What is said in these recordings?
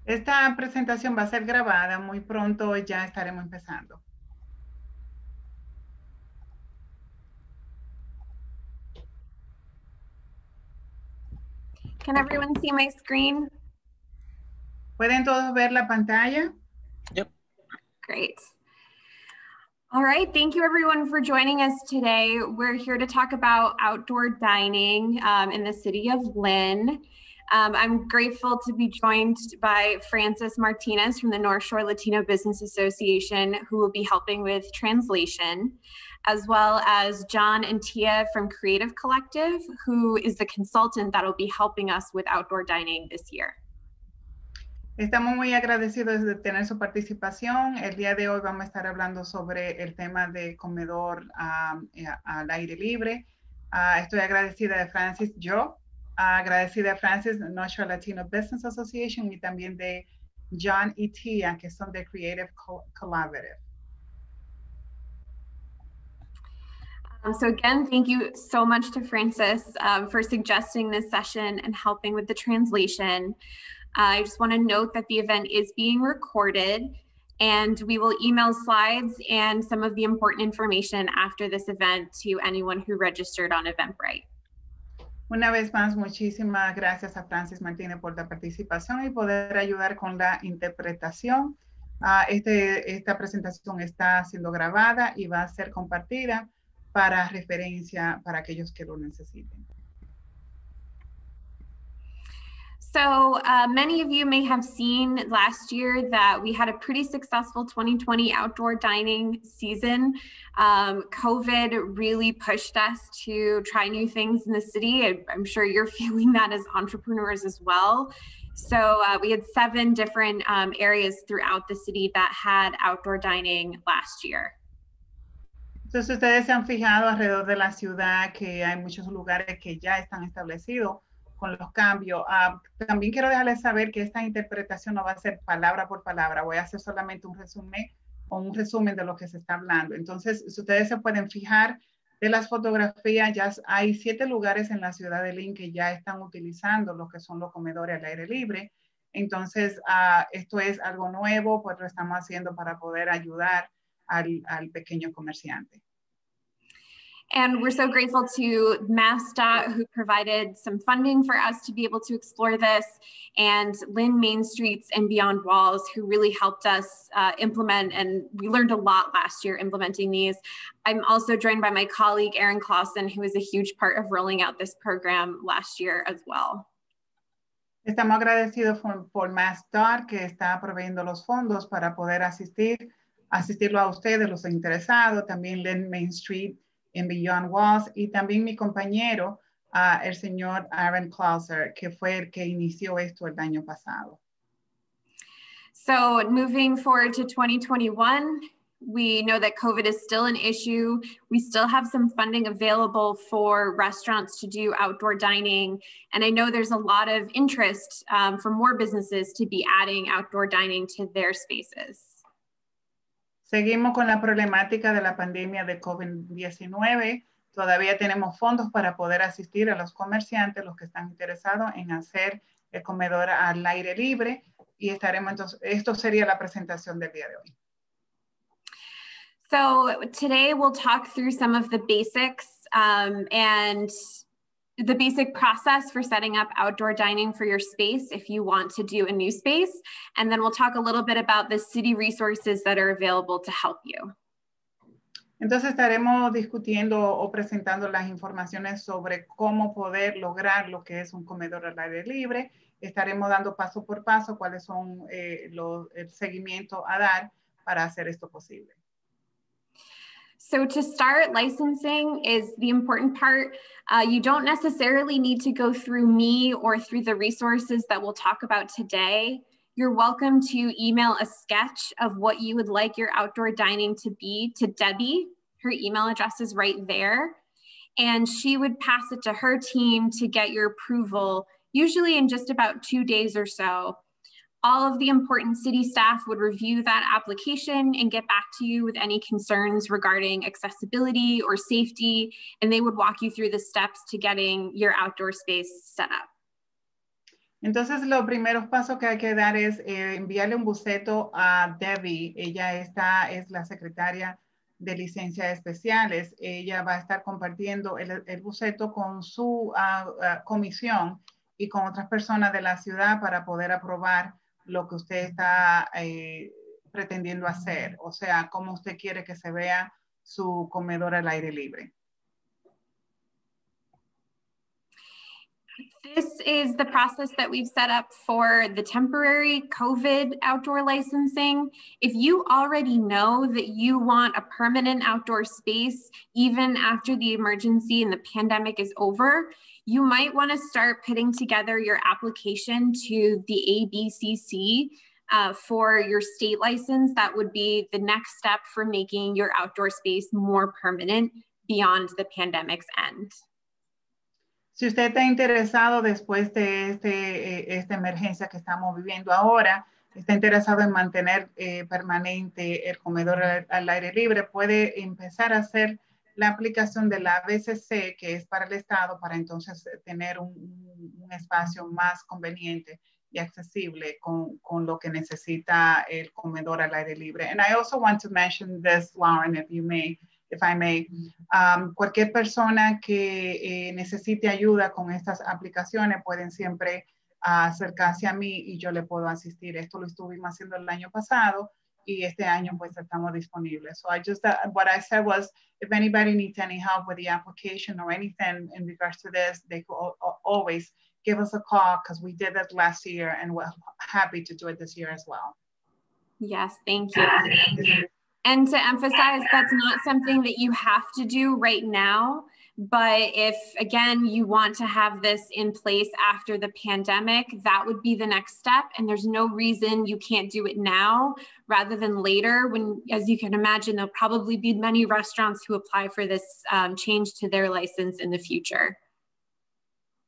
Esta presentación va a ser grabada, muy pronto ya estaremos empezando. Can everyone see my screen? ¿Pueden todos ver la pantalla? Yep. Great. All right, thank you everyone for joining us today. We're here to talk about outdoor dining in the city of Lynn. I'm grateful to be joined by Francis Martinez from the North Shore Latino Business Association, who will be helping with translation, as well as John and Tia from Creative Collective, who is the consultant that will be helping us with outdoor dining this year. Estamos muy agradecidos de tener su participación. El día de hoy vamos a estar hablando sobre el tema de comedor al aire libre. Estoy agradecida de Francis, agradecida de Francis, North Shore Latino Business Association, y también de John y Tia, que son de Creative Collaborative. So again, thank you so much to Francis for suggesting this session and helping with the translation. I just want to note that the event is being recorded, and we will email slides and some of the important information after this event to anyone who registered on Eventbrite. Una vez más, muchísimas gracias a Francis Martínez por la participación y poder ayudar con la interpretación. Esta presentación está siendo grabada y va a ser compartida para referencia para aquellos que lo necesiten. So many of you may have seen last year that we had a pretty successful 2020 outdoor dining season. COVID really pushed us to try new things in the city. I'm sure you're feeling that as entrepreneurs as well. So we had 7 different areas throughout the city that had outdoor dining last year. Entonces ustedes se han fijado alrededor de la ciudad que hay muchos lugares que ya están establecidos con los cambios. También quiero dejarles saber que esta interpretación no va a ser palabra por palabra, voy a hacer solamente un resumen de lo que se está hablando. Entonces, si ustedes se pueden fijar de las fotografías, ya hay 7 lugares en la ciudad de Lynn que ya están utilizando lo que son los comedores al aire libre. Entonces, esto es algo nuevo, pues lo estamos haciendo para poder ayudar al pequeño comerciante. And we're so grateful to MassDOT, who provided some funding for us to be able to explore this, and Lynn Main Streets and Beyond Walls, who really helped us implement, and we learned a lot last year implementing these. I'm also joined by my colleague, Erin Clausen, who is a huge part of rolling out this program last year as well. Estamos agradecidos por MassDOT, que está proveyendo los fondos para poder asistirlo a ustedes, los interesados, también Lynn Main Street en Beyond Walls, y también mi compañero, el señor Aaron Clauser, que fue el que inició esto el año pasado. So moving forward to 2021, we know that COVID is still an issue. We still have some funding available for restaurants to do outdoor dining. And I know there's a lot of interest for more businesses to be adding outdoor dining to their spaces. Seguimos con la problemática de la pandemia de COVID-19. Todavía tenemos fondos para poder asistir a los comerciantes, los que están interesados en hacer el comedor al aire libre. Y estaremos entonces, esto sería la presentación del día de hoy. So today we'll talk through some of the basics and the basic process for setting up outdoor dining for your space if you want to do a new space. And then we'll talk a little bit about the city resources that are available to help you. Entonces estaremos discutiendo o presentando las informaciones sobre cómo poder lograr lo que es un comedor al aire libre. Estaremos dando paso por paso cuáles son el seguimiento a dar para hacer esto posible. So to start, licensing is the important part. You don't necessarily need to go through me or through the resources that we'll talk about today. You're welcome to email a sketch of what you would like your outdoor dining to be to Debbie. Her email address is right there. And she would pass it to her team to get your approval, usually in just about 2 days or so. All of the important city staff would review that application and get back to you with any concerns regarding accessibility or safety, and they would walk you through the steps to getting your outdoor space set up. Entonces, los primeros pasos que hay que dar es enviarle un boceto a Debbie. Ella es la secretaria de licencias especiales. Ella va a estar compartiendo el boceto con su comisión y con otras personas de la ciudad para poder aprobar lo que usted está pretendiendo hacer. O sea, cómo usted quiere que se vea su comedor al aire libre. This is the process that we've set up for the temporary COVID outdoor licensing. If you already know that you want a permanent outdoor space, even after the emergency and the pandemic is over, you might want to start putting together your application to the ABCC for your state license. That would be the next step for making your outdoor space more permanent beyond the pandemic's end. Si usted está interesado después de esta emergencia que estamos viviendo ahora, está interesado en mantener permanente el comedor al aire libre, puede empezar a hacer la aplicación de la ABCC, que es para el Estado, para entonces tener un espacio más conveniente y accesible con lo que necesita el comedor al aire libre. And I also want to mention this, Lauren, if I may, cualquier persona que necesite ayuda con estas aplicaciones pueden siempre acercarse a mí y yo le puedo asistir. Esto lo estuvimos haciendo el año pasado y este año pues estamos disponibles. So what I said was, if anybody needs any help with the application or anything in regards to this, they could always give us a call because we did it last year and we're happy to do it this year as well. Yes, thank you. And to emphasize, that's not something that you have to do right now. But if, again, you want to have this in place after the pandemic, that would be the next step. And there's no reason you can't do it now rather than later when, as you can imagine, there'll probably be many restaurants who apply for this change to their license in the future.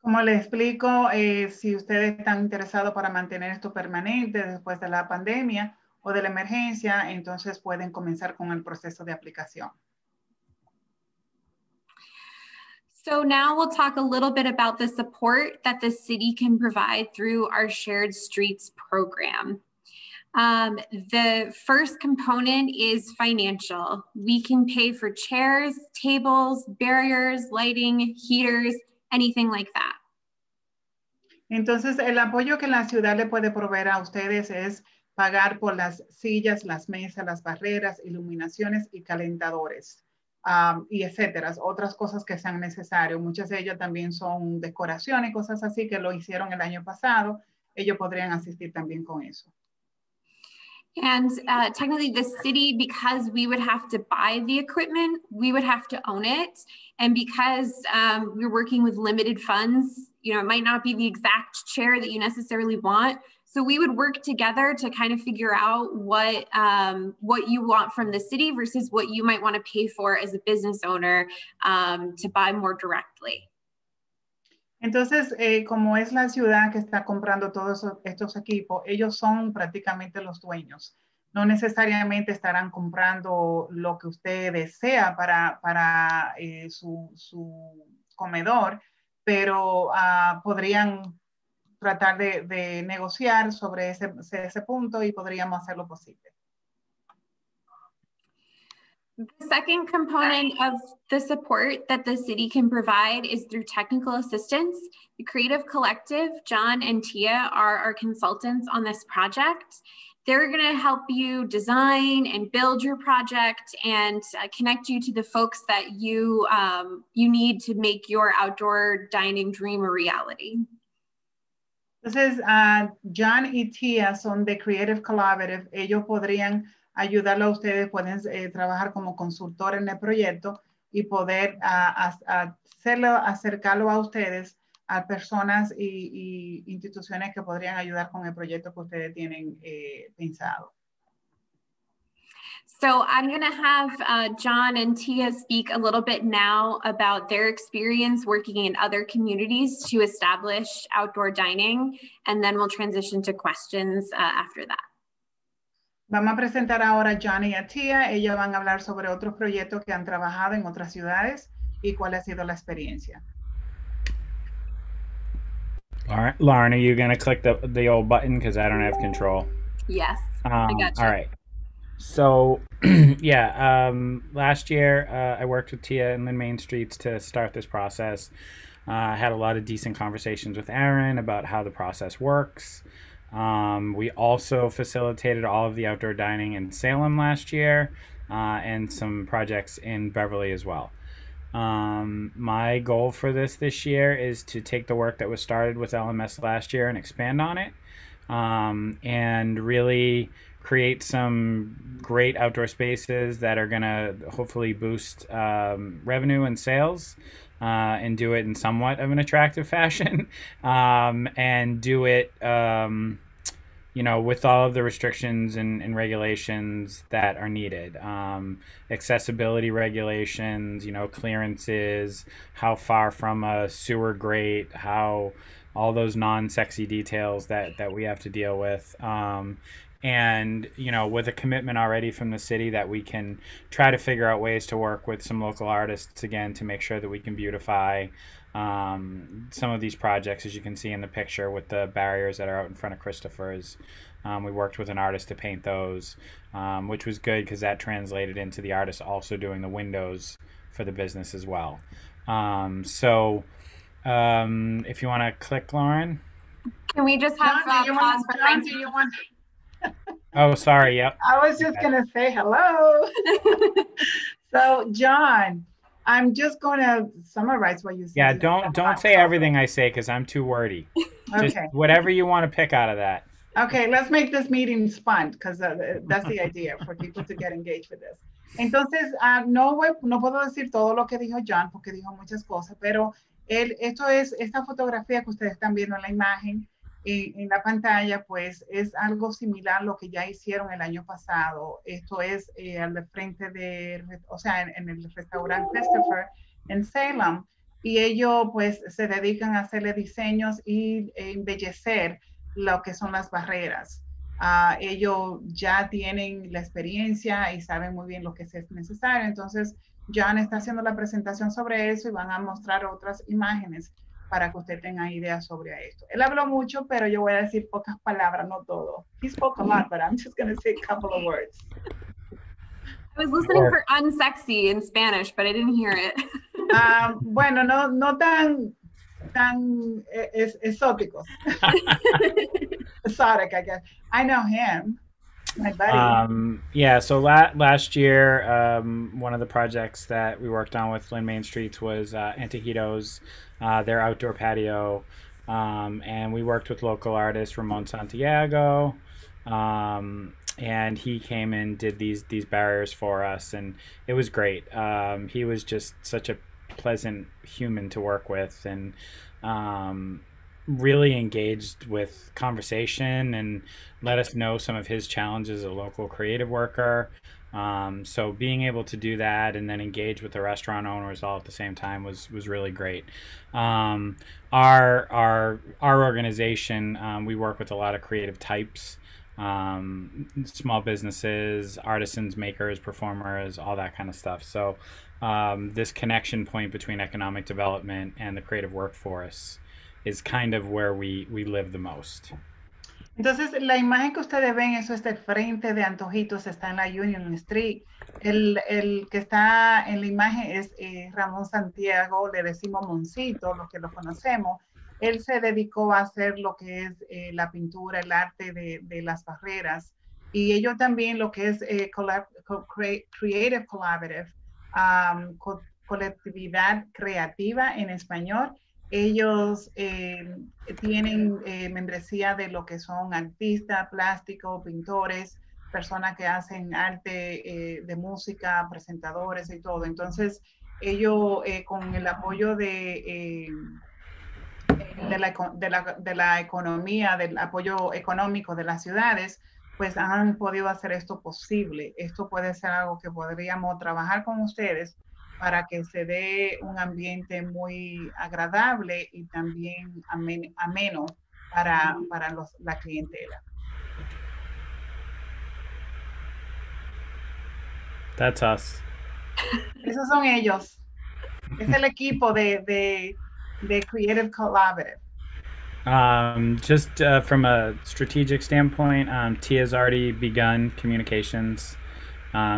Como le explico, si ustedes están interesados para mantener esto permanente después de la pandemia o de la emergencia, entonces pueden comenzar con el proceso de aplicación. So now we'll talk a little bit about the support that the city can provide through our Shared Streets program. The first component is financial. We can pay for chairs, tables, barriers, lighting, heaters, anything like that. Entonces, el apoyo que la ciudad le puede proveer a ustedes es pagar por las sillas, las mesas, las barreras, iluminaciones y calentadores, y etcétera, otras cosas que sean necesarias. Muchas de ellas también son decoraciones y cosas así que lo hicieron el año pasado. Ellos podrían asistir también con eso. And technically the city, because we would have to buy the equipment, we would have to own it. And because we're working with limited funds, you know, it might not be the exact chair that you necessarily want. So we would work together to kind of figure out what you want from the city versus what you might want to pay for as a business owner to buy more directly. Entonces, como es la ciudad que está comprando todos estos equipos, ellos son prácticamente los dueños. No necesariamente estarán comprando lo que usted desea para su comedor, pero podrían tratar de negociar sobre ese punto y podríamos hacer lo posible. The second component of the support that the city can provide is through technical assistance. The Creative Collective, John and Tia, are our consultants on this project. They're going to help you design and build your project and connect you to the folks that you need to make your outdoor dining dream a reality. Entonces, John y Tia son de Creative Collaborative. Ellos podrían ayudarlo a ustedes, pueden trabajar como consultor en el proyecto y poder acercarlo a ustedes, a personas y instituciones que podrían ayudar con el proyecto que ustedes tienen pensado. So I'm going to have John and Tia speak a little bit now about their experience working in other communities to establish outdoor dining, and then we'll transition to questions after that. Vamos a presentar ahora a John y a Tia. Ellos van a hablar sobre otros proyectos que han trabajado en otras ciudades y cuál ha sido la experiencia. Lauren, are you going to click the old button because I don't have control? Yes, I gotcha. All right. So, yeah, last year I worked with Tia and Lynn Main Streets to start this process. I had a lot of decent conversations with Aaron about how the process works. We also facilitated all of the outdoor dining in Salem last year and some projects in Beverly as well. My goal for this year is to take the work that was started with LMS last year and expand on it, and really create some great outdoor spaces that are going to hopefully boost revenue and sales, and do it in somewhat of an attractive fashion, and do it with all of the restrictions and regulations that are needed. Accessibility regulations, clearances, how far from a sewer grate, how all those non-sexy details that we have to deal with. And, with a commitment already from the city that we can try to figure out ways to work with some local artists again to make sure that we can beautify some of these projects, as you can see in the picture with the barriers that are out in front of Christopher's. We worked with an artist to paint those, which was good because that translated into the artist also doing the windows for the business as well. If you want to click, Lauren. Can we just have pause for Frank? Oh, sorry. Yep. I was just going to say hello. So, John, I'm just going to summarize what you said. Yeah, don't say everything I say because I'm too wordy. Just whatever you want to pick out of that. Okay, let's make this meeting fun because that's the idea, for people to get engaged with this. Entonces, no puedo decir todo lo que dijo John porque dijo muchas cosas, pero esta fotografía que ustedes están viendo en la imagen, en la pantalla, pues es algo similar a lo que ya hicieron el año pasado. Esto es al frente en el restaurante Christopher en Salem, y ellos pues se dedican a hacerle diseños y embellecer lo que son las barreras. Ellos ya tienen la experiencia y saben muy bien lo que es necesario. Entonces, John está haciendo la presentación sobre eso y van a mostrar otras imágenes para que usted tenga ideas sobre esto. Él habló mucho, pero yo voy a decir pocas palabras, no todo. He spoke a lot, but I'm just going to say a couple of words. I was listening for unsexy in Spanish, but I didn't hear it. Bueno, no tan exóticos. Exotic, I guess. I know him. My buddy. Yeah, so last year, one of the projects that we worked on with Lynn Main Streets was Antojitos, their outdoor patio, and we worked with local artist Ramon Santiago, and he came and did these barriers for us, and it was great. He was just such a pleasant human to work with, and really engaged with conversation and let us know some of his challenges as a local creative worker. So being able to do that and then engage with the restaurant owners all at the same time was really great. Our organization, we work with a lot of creative types, small businesses, artisans, makers, performers, all that kind of stuff. So this connection point between economic development and the creative workforce is kind of where we live the most. Entonces, la imagen que ustedes ven, eso es del frente de Antojitos, está en la Union Street. El que está en la imagen es Ramón Santiago, le decimos Moncito, los que lo conocemos. Él se dedicó a hacer lo que es la pintura, el arte de las barreras. Y ellos también lo que es Creative Collaborative, colectividad creativa en español. Ellos tienen membresía de lo que son artistas, plásticos, pintores, personas que hacen arte de música, presentadores y todo. Entonces, ellos con el apoyo de la economía, del apoyo económico de las ciudades, pues han podido hacer esto posible. Esto puede ser algo que podríamos trabajar con ustedes para que se dé un ambiente muy agradable y también ameno para la clientela. That's us. Esos son ellos. Es el equipo de Creative Collaborative. Just from a strategic standpoint, Tia's already begun communications.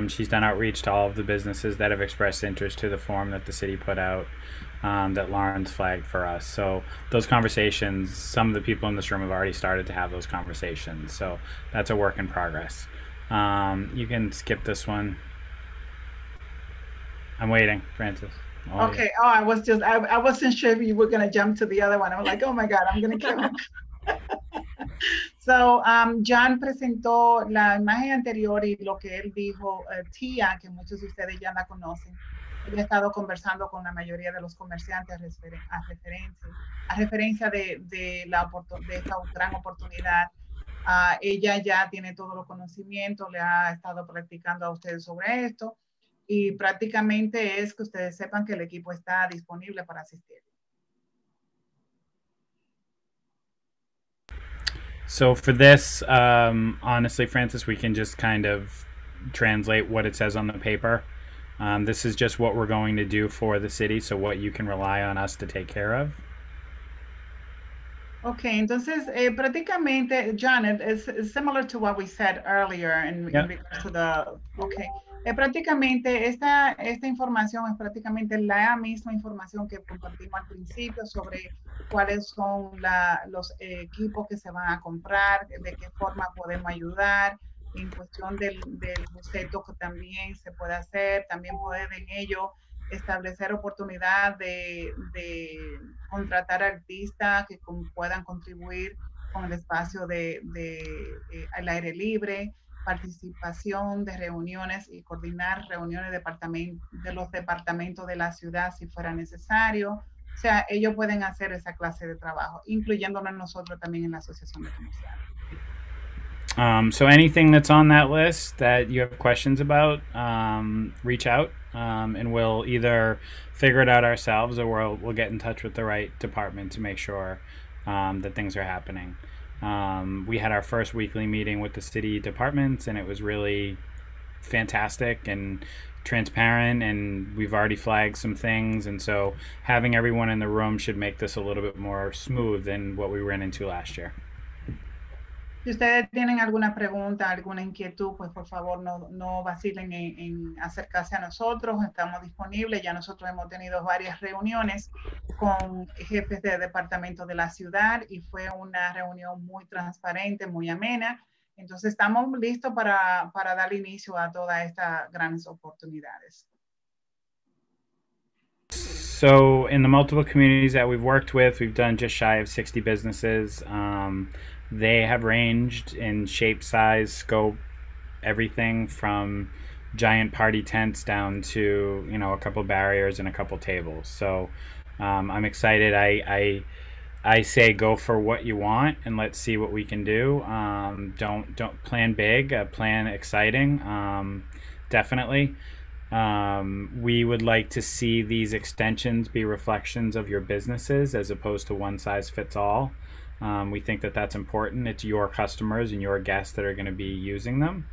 She's done outreach to all of the businesses that have expressed interest to the form that the city put out, that Lauren's flagged for us. So those conversations, some of the people in this room have already started to have those conversations. So that's a work in progress. You can skip this one. I'm waiting, Francis. Oh, okay. Yeah. Oh, I wasn't sure if you were going to jump to the other one. I was like, oh my God, I'm going to kill him. So, John presentó la imagen anterior y lo que él dijo, Tia, que muchos de ustedes ya la conocen. Ella ha estado conversando con la mayoría de los comerciantes a referencia de esta gran oportunidad. Ella ya tiene todos los conocimientos, le ha estado practicando a ustedes sobre esto. Y prácticamente es que ustedes sepan que el equipo está disponible para asistir. So for this, honestly, Francis, we can just kind of translate what it says on the paper. This is just what we're going to do for the city, so what you can rely on us to take care of. Okay, entonces prácticamente, John, it's similar to what we said earlier in regards to the, okay. Prácticamente esta información es prácticamente la misma información que compartimos al principio sobre cuáles son los equipos que se van a comprar, de qué forma podemos ayudar, en cuestión del boceto que también se puede hacer, también pueden ellos establecer oportunidad de contratar artistas que puedan contribuir con el espacio al aire libre, participación de reuniones y coordinar reuniones de los departamentos de la ciudad si fuera necesario. O sea, ellos pueden hacer esa clase de trabajo, incluyéndonos nosotros también en la asociación de comercial. So anything that's on that list that you have questions about, reach out, and we'll either figure it out ourselves or we'll get in touch with the right department to make sure that things are happening. We had our first weekly meeting with the city departments, and it was really fantastic and transparent, and we've already flagged some things, and so having everyone in the room should make this a little bit more smooth than what we ran into last year. Si ustedes tienen alguna pregunta, alguna inquietud, pues por favor no vacilen en acercarse a nosotros. Estamos disponibles. Ya nosotros hemos tenido varias reuniones con jefes de departamento de la ciudad y fue una reunión muy transparente, muy amena. Entonces estamos listos para dar inicio a todas estas grandes oportunidades. So in the multiple communities that we've worked with, we've done just shy of 60 businesses. They have ranged in shape, size, scope, everything from giant party tents down to, you know, a couple barriers and a couple tables. So I'm excited. I say go for what you want and let's see what we can do. Don't plan big, plan exciting. Definitely. We would like to see these extensions be reflections of your businesses as opposed to one size fits all. We think that that's important. It's your customers and your guests that are going to be using them.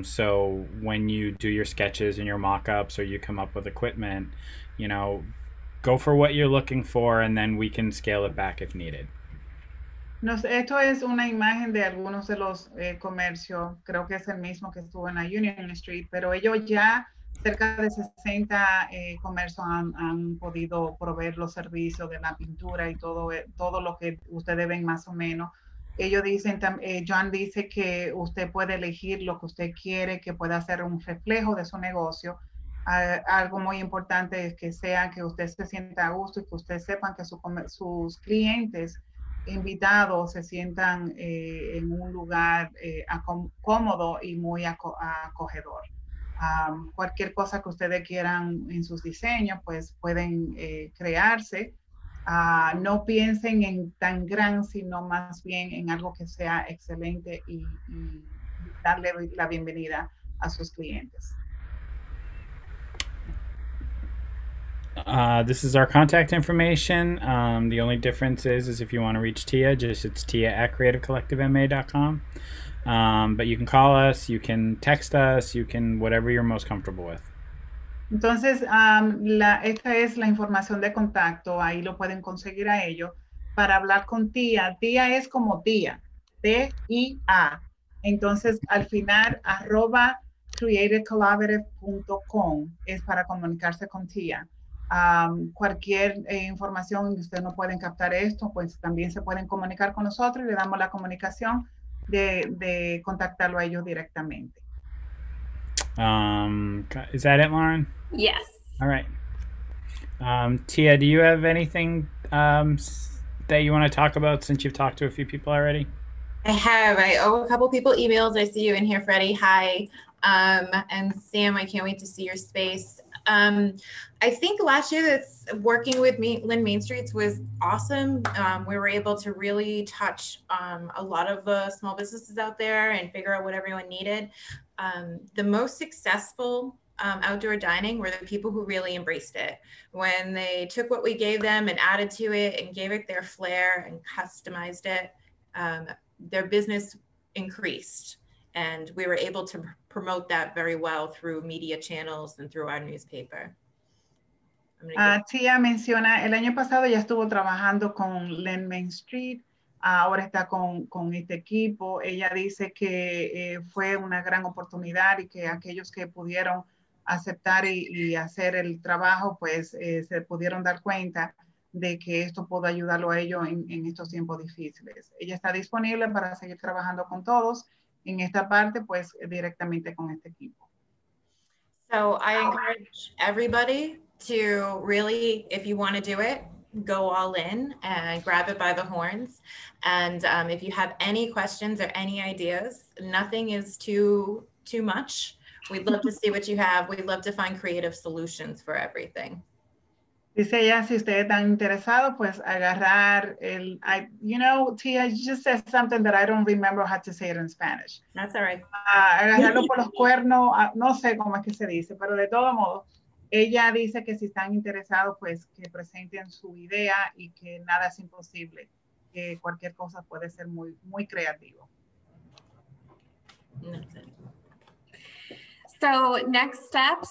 So when you do your sketches and your mock-ups or you come up with equipment, you know, go for what you're looking for and then we can scale it back if needed. Esto es una imagen de algunos de los comercios, creo que es el mismo que estuvo en la Union Street, pero ellos ya cerca de 60 comercios han podido proveer los servicios de la pintura y todo lo que ustedes ven más o menos. Ellos dicen, John dice que usted puede elegir lo que usted quiere, que pueda hacer un reflejo de su negocio. Algo muy importante es que usted se sienta a gusto y que usted sepan que sus clientes invitados se sientan en un lugar cómodo y muy acogedor. Cualquier cosa que ustedes quieran en sus diseños, pues pueden crearse No piensen en tan gran, sino más bien en algo que sea excelente y darle la bienvenida a sus clientes. This is our contact information. The only difference is if you want to reach Tia, it's tia@creativecollectivema.com. But you can call us, you can text us, you can whatever you're most comfortable with. Entonces, esta es la información de contacto, ahí lo pueden conseguir a ellos para hablar con Tía. Tía es como tía, T-I-A. Entonces, al final, @creativecollaborative.com es para comunicarse con Tía. Cualquier información que ustedes no pueden captar esto, pues también se pueden comunicar con nosotros y le damos la comunicación de contactarlo a ellos directamente. Is that it, Lauren? Yes. All right. Tia, do you have anything that you want to talk about since you've talked to a few people already? I have. I owe a couple people emails. I see you in here, Freddie. Hi. And Sam, I can't wait to see your space. I think last year that's working with Lynn Main Streets was awesome. We were able to really touch a lot of the small businesses out there and figure out what everyone needed. The most successful outdoor dining were the people who really embraced it. When they took what we gave them and added to it and gave it their flair and customized it, their business increased. And we were able to promote that very well through media channels and through our newspaper. Tia menciona, el año pasado ya estuvo trabajando con Lynn Main Street, ahora está con este equipo. Ella dice que fue una gran oportunidad y que aquellos que pudieron aceptar y hacer el trabajo, pues se pudieron dar cuenta de que esto pudo ayudarlo a ellos en estos tiempos difíciles. Ella está disponible para seguir trabajando con todos en esta parte, pues directamente con este equipo. So I encourage everybody to really, if you want to do it, go all in and grab it by the horns. And if you have any questions or any ideas, nothing is too much. We'd love to see what you have. We'd love to find creative solutions for everything. Dice ella, si ustedes están interesados, pues agarrar you know, Tia just said something that I don't remember how to say it in Spanish. That's all right. Agarrarlo por los cuernos, no sé cómo es que se dice, pero de todo modo, ella dice que si están interesados, pues que presenten su idea y que nada es imposible, que cualquier cosa puede ser muy, muy creativo. That's it. So next steps,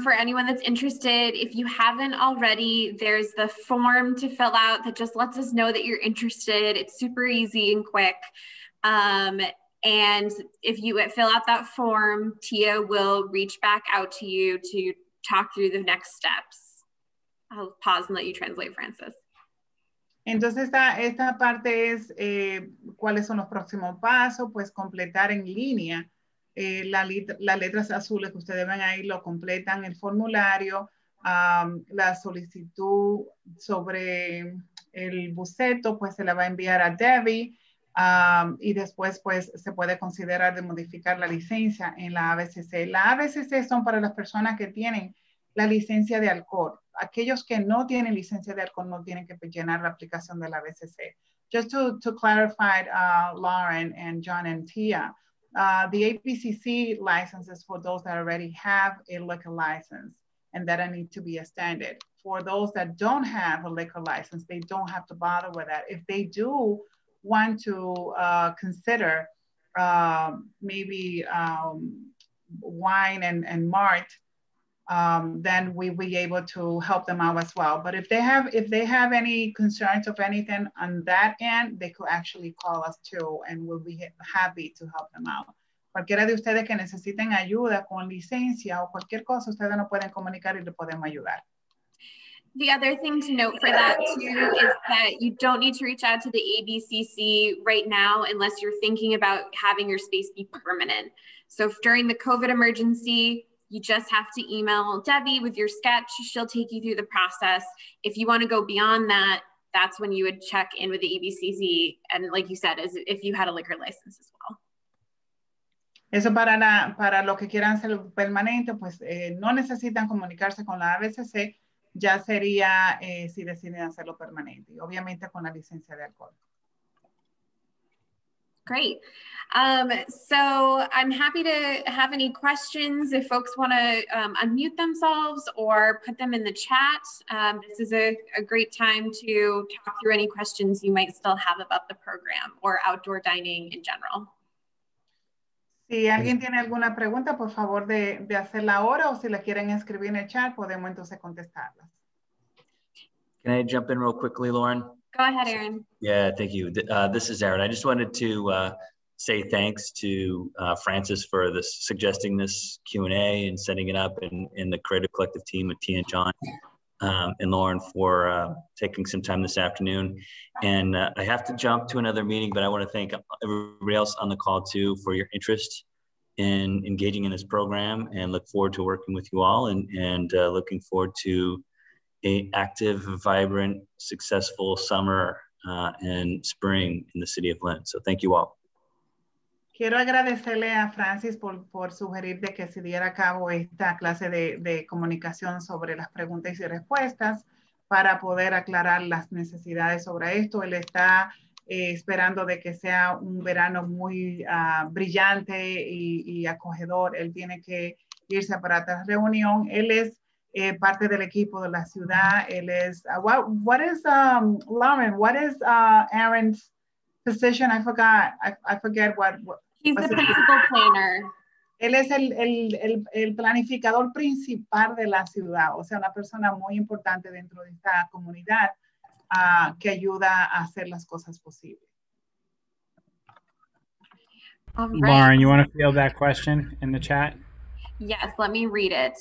for anyone that's interested, if you haven't already, there's the form to fill out that just lets us know that you're interested. It's super easy and quick. And if you fill out that form, Tia will reach back out to you to talk through the next steps. I'll pause and let you translate, Francis. Entonces esta parte es cuáles son los próximos pasos, pues completar en línea las letras azules que ustedes ven ahí, lo completan el formulario, la solicitud sobre el boceto, pues se la va a enviar a Debbie y después pues se puede considerar de modificar la licencia en la ABCC. La ABCC son para las personas que tienen la licencia de alcohol. Aquellos que no tienen licencia de alcohol no tienen que llenar la aplicación de la ABCC. Just to clarify, Lauren and John and Tia, the ABCC license is for those that already have a liquor license and that need to be extended. For those that don't have a liquor license, they don't have to bother with that. If they do want to consider maybe wine and malt, then we'll be able to help them out as well. But if they have any concerns of anything on that end, they could actually call us too, and we'll be happy to help them out. Cualquiera de ustedes que necesiten ayuda con licencia o cualquier cosa, ustedes nos pueden comunicar y le podemos ayudar. The other thing to note for that too is that you don't need to reach out to the ABCC right now unless you're thinking about having your space be permanent. So if during the COVID emergency, you just have to email Debbie with your sketch. She'll take you through the process. If you want to go beyond that, that's when you would check in with the ABCC. And like you said, as if you had a liquor license as well. Eso para los que quieran ser permanente, pues no necesitan comunicarse con la ABCC. ya sería si deciden hacerlo permanente, y obviamente con la licencia de alcohol. Great. So I'm happy to have any questions if folks want to unmute themselves or put them in the chat. This is a great time to talk through any questions you might still have about the program or outdoor dining in general. Si alguien tiene alguna pregunta, por favor de hacerla ahora, o si la quieren escribir en el chat, podemos entonces contestarlas. Can I jump in real quickly, Lauren? Go ahead, Aaron. Yeah, thank you. This is Aaron. I just wanted to say thanks to Francis for suggesting this Q&A and setting it up, and the Creative Collective team with Tia and John and Lauren for taking some time this afternoon. And I have to jump to another meeting, but I want to thank everybody else on the call too for your interest in engaging in this program, and look forward to working with you all, and looking forward to an active, vibrant, successful summer and spring in the city of Lynn. So thank you all. Quiero agradecerle a Francis por sugerir de que se diera a cabo esta clase de comunicación sobre las preguntas y respuestas para poder aclarar las necesidades sobre esto. Él está esperando de que sea un verano muy brillante y acogedor. Él tiene que irse para otra reunión. Él es parte del equipo de la ciudad. Él es, what is, Lauren, what is Aaron's position? I forget what He's the principal planner. Él es el planificador principal de la ciudad, o sea, una persona muy importante dentro de esta comunidad que ayuda a hacer las cosas posibles. All right. Lauren, you want to field that question in the chat? Yes, let me read it.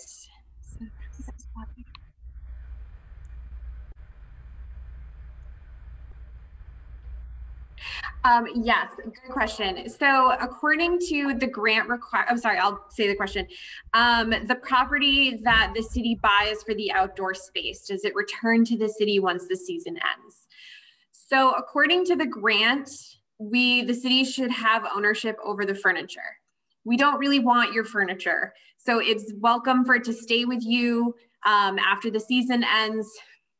Yes, good question. So according to the grant I'll say the question. The property that the city buys for the outdoor space, does it return to the city once the season ends? So according to the grant, the city should have ownership over the furniture. We don't really want your furniture. So it's welcome for it to stay with you after the season ends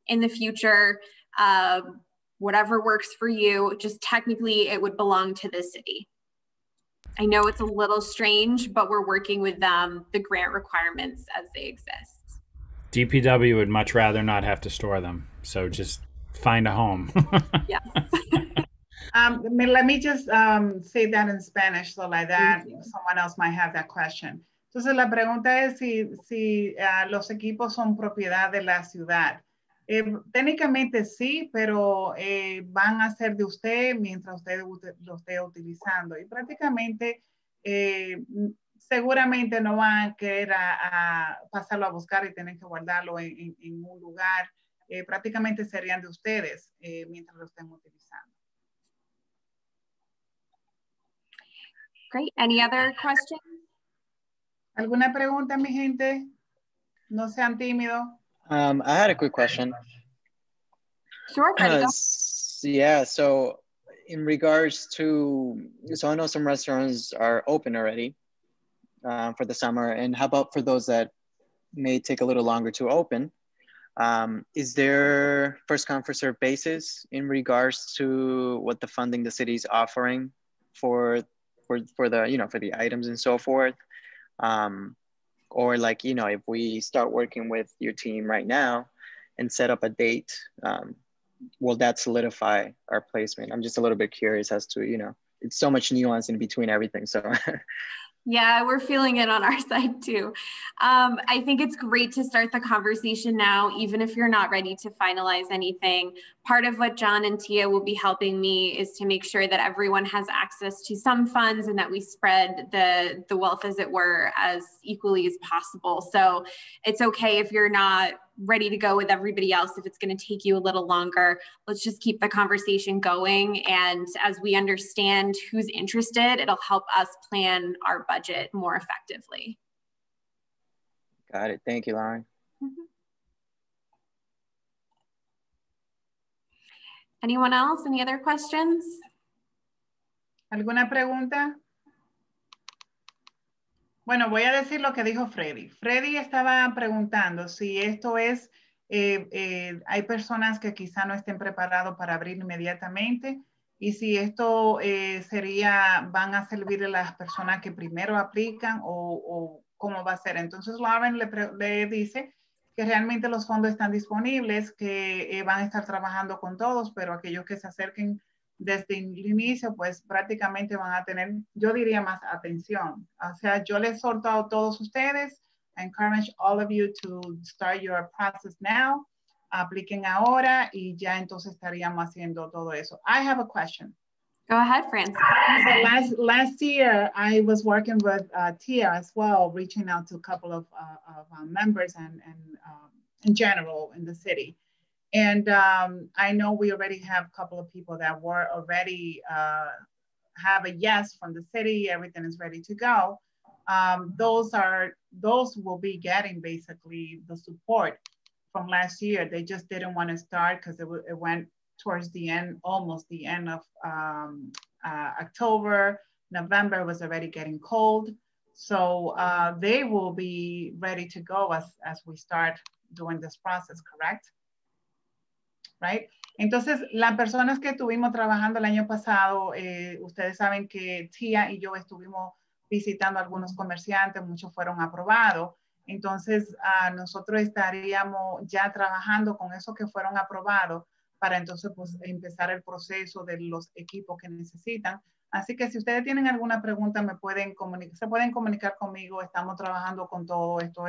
in the future. Whatever works for you, just technically it would belong to the city. I know it's a little strange, but we're working with the grant requirements as they exist. DPW would much rather not have to store them, so just find a home. Yes. Let me just say that in Spanish so like that someone else might have that question. Entonces la pregunta es si los equipos son propiedad de la ciudad. Técnicamente sí, pero van a ser de usted mientras usted lo esté utilizando. Y prácticamente, seguramente no van a querer pasarlo a buscar y tener que guardarlo en un lugar. Prácticamente serían de ustedes mientras lo estén utilizando. Great. Any other questions? ¿Alguna pregunta, mi gente? No sean tímidos. I had a quick question. Sure, Freddie, go. Yeah, so in regards to, so I know some restaurants are open already for the summer, and how about for those that may take a little longer to open? Is there first come, first served basis in regards to what the funding the city is offering for the, for the items and so forth? Or like, if we start working with your team right now and set up a date, will that solidify our placement? I'm just a little bit curious as to, it's so much nuance in between everything. So Yeah, we're feeling it on our side too. I think it's great to start the conversation now, even if you're not ready to finalize anything. Part of what John and Tia will be helping me is to make sure that everyone has access to some funds and that we spread the wealth, as it were, as equally as possible. So it's okay if you're not ready to go with everybody else, if it's going to take you a little longer. Let's just keep the conversation going. And as we understand who's interested, it'll help us plan our budget more effectively. Got it. Thank you, Lauren. Mm-hmm. Anyone else? Any other questions? ¿Alguna pregunta? Bueno, voy a decir lo que dijo Freddy. Freddy estaba preguntando si esto es Hay personas que quizá no estén preparados para abrir inmediatamente. Y si esto van a servir a las personas que primero aplican o cómo va a ser. Entonces, Lauren le dice que realmente los fondos están disponibles, que van a estar trabajando con todos, pero aquellos que se acerquen desde el inicio, pues prácticamente van a tener, yo diría, más atención. O sea, yo les exhorto a todos ustedes, I encourage all of you to start your process now. Apliquen ahora y ya entonces estaríamos haciendo todo eso. I have a question. Go ahead, Francis. So last year, I was working with Tia as well, reaching out to a couple of members and in general in the city. And I know we already have a couple of people that were already have a yes from the city, everything is ready to go. Those will be getting basically the support from last year. They just didn't want to start because it went towards the end, almost the end of October. November was already getting cold. So they will be ready to go as we start doing this process, correct? Right? Entonces, las personas que estuvimos trabajando el año pasado, ustedes saben que Tia y yo estuvimos visitando a algunos comerciantes, muchos fueron aprobados. Entonces, nosotros estaríamos ya trabajando con esos que fueron aprobados para entonces pues, empezar el proceso de los equipos que necesitan. Así que si ustedes tienen alguna pregunta, se pueden comunicar conmigo. Estamos trabajando con todo esto.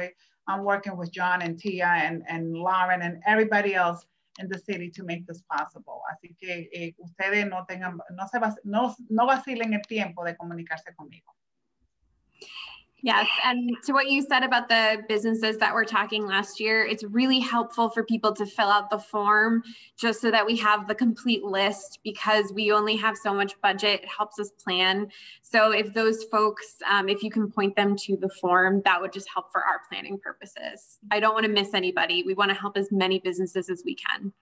I'm working with John and Tia and Lauren and everybody else in the city to make this possible. Así que ustedes no vacilen el tiempo de comunicarse conmigo. Yes, and to what you said about the businesses that were talking last year, it's really helpful for people to fill out the form just so that we have the complete list because we only have so much budget. It helps us plan. So if those folks, if you can point them to the form, that would just help for our planning purposes. I don't want to miss anybody. We want to help as many businesses as we can.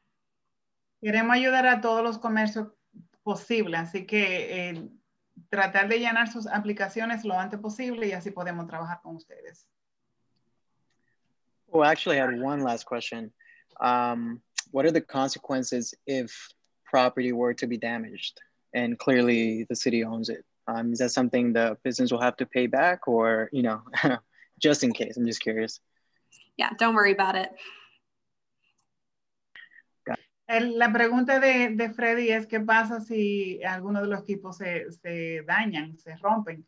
Queremos ayudar a todos los comercios posible, así que tratar de llenar sus aplicaciones lo antes posible y así podemos trabajar con ustedes. Well, actually, I had one last question. What are the consequences if property were to be damaged and clearly the city owns it? Is that something the business will have to pay back or, you know, just in case? I'm just curious. Yeah, don't worry about it. La pregunta de Freddy es qué pasa si alguno de los equipos se dañan, se rompen,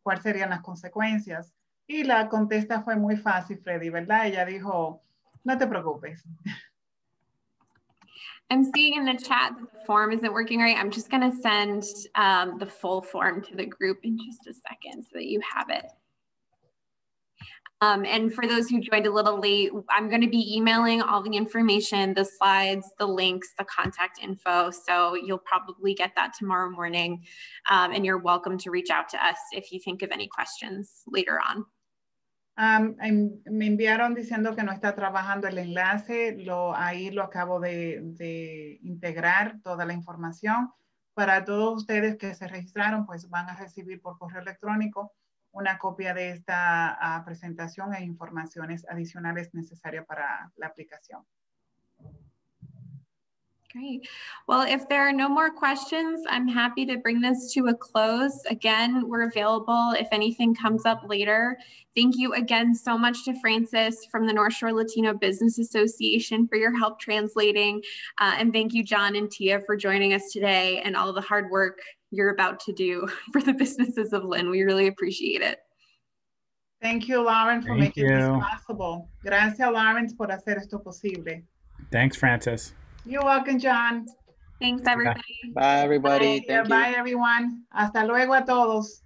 cuáles serían las consecuencias. Y la contesta fue muy fácil, Freddy, ¿verdad? Ella dijo, no te preocupes. I'm seeing in the chat that the form isn't working right. I'm just going to send the full form to the group in just a second so that you have it. And for those who joined a little late, I'm going to be emailing all the information, the slides, the links, the contact info. So you'll probably get that tomorrow morning. And you're welcome to reach out to us if you think of any questions later on. Me enviaron diciendo que no está trabajando el enlace. Ahí lo acabo de integrar toda la información. Para todos ustedes que se registraron, pues van a recibir por correo electrónico una copia de esta presentación e informaciones adicionales necesarias para la aplicación. Great. Well, if there are no more questions, I'm happy to bring this to a close. Again, we're available if anything comes up later. Thank you again so much to Francis from the North Shore Latino Business Association for your help translating. And thank you, John and Tia, for joining us today and all the hard work you're about to do for the businesses of Lynn. We really appreciate it. Thank you, Lauren, for making this possible. Gracias, Lauren, por hacer esto posible. Thanks, Francis. You're welcome, John. Thanks, everybody. Bye, everybody. Bye, everyone. Hasta luego a todos.